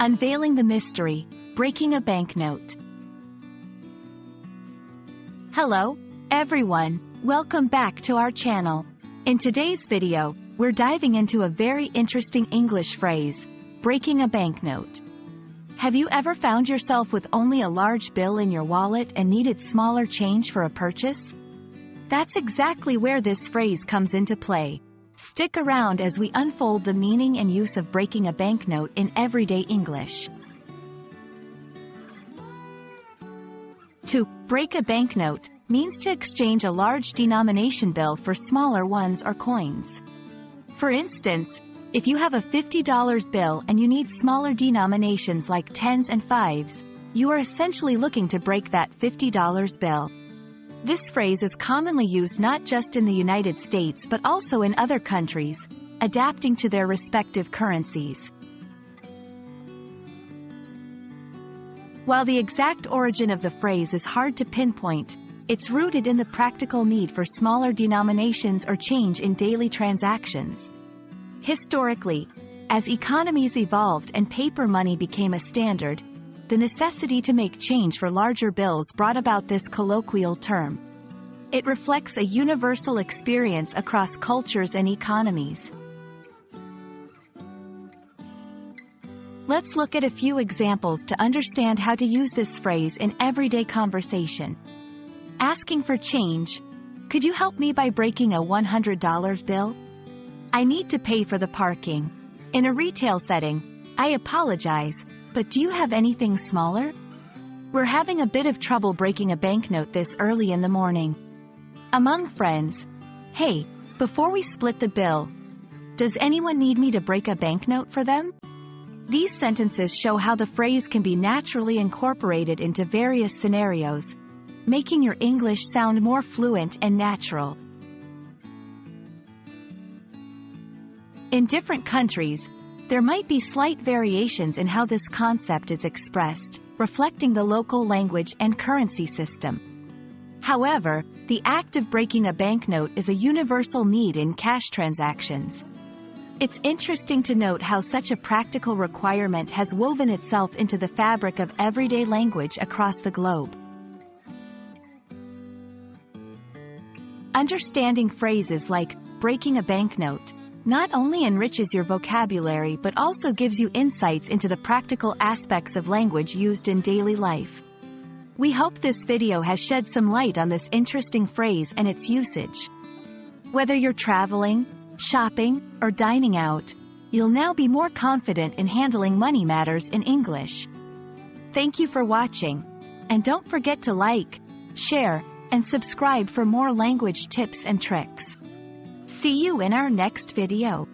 Unveiling the mystery, breaking a banknote. Hello, everyone, welcome back to our channel. In today's video, we're diving into a very interesting English phrase, breaking a banknote. Have you ever found yourself with only a large bill in your wallet and needed smaller change for a purchase? That's exactly where this phrase comes into play. Stick around as we unfold the meaning and use of breaking a banknote in everyday English. To break a banknote means to exchange a large denomination bill for smaller ones or coins. For instance, if you have a $50 bill and you need smaller denominations like tens and fives, you are essentially looking to break that $50 bill. This phrase is commonly used not just in the United States but also in other countries, adapting to their respective currencies. While the exact origin of the phrase is hard to pinpoint, it's rooted in the practical need for smaller denominations or change in daily transactions. Historically, as economies evolved and paper money became a standard, the necessity to make change for larger bills brought about this colloquial term. It reflects a universal experience across cultures and economies. Let's look at a few examples to understand how to use this phrase in everyday conversation. Asking for change. Could you help me by breaking a $100 bill? I need to pay for the parking. In a retail setting, I apologize, but do you have anything smaller? We're having a bit of trouble breaking a banknote this early in the morning. Among friends, hey, before we split the bill, does anyone need me to break a banknote for them? These sentences show how the phrase can be naturally incorporated into various scenarios, making your English sound more fluent and natural. In different countries, there might be slight variations in how this concept is expressed, reflecting the local language and currency system. However, the act of breaking a banknote is a universal need in cash transactions. It's interesting to note how such a practical requirement has woven itself into the fabric of everyday language across the globe. Understanding phrases like breaking a banknote not only enriches your vocabulary but also gives you insights into the practical aspects of language used in daily life. We hope this video has shed some light on this interesting phrase and its usage. Whether you're traveling, shopping, or dining out, you'll now be more confident in handling money matters in English. Thank you for watching, and don't forget to like, share, and subscribe for more language tips and tricks. See you in our next video.